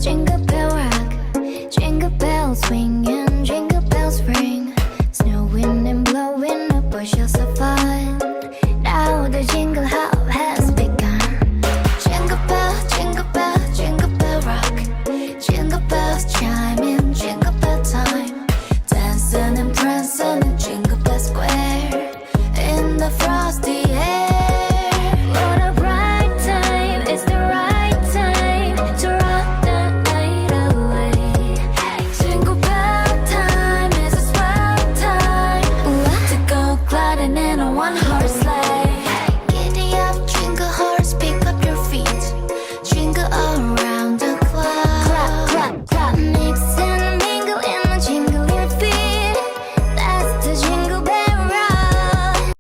jingle bell rock. Jingle bells swing and jingle bells ring. Snowing and blowing up bushels of fun. Now the jingle hop has begun. Jingle bell, jingle bell, jingle bell rock. Jingle bells chime in jingle bell time. Dancing and prancing in Jingle Bell Square in the frosty air. What a bright time, it's the right time to rock the night away. Jingle bell time is a swell time to go gliding in a one-horse sleigh.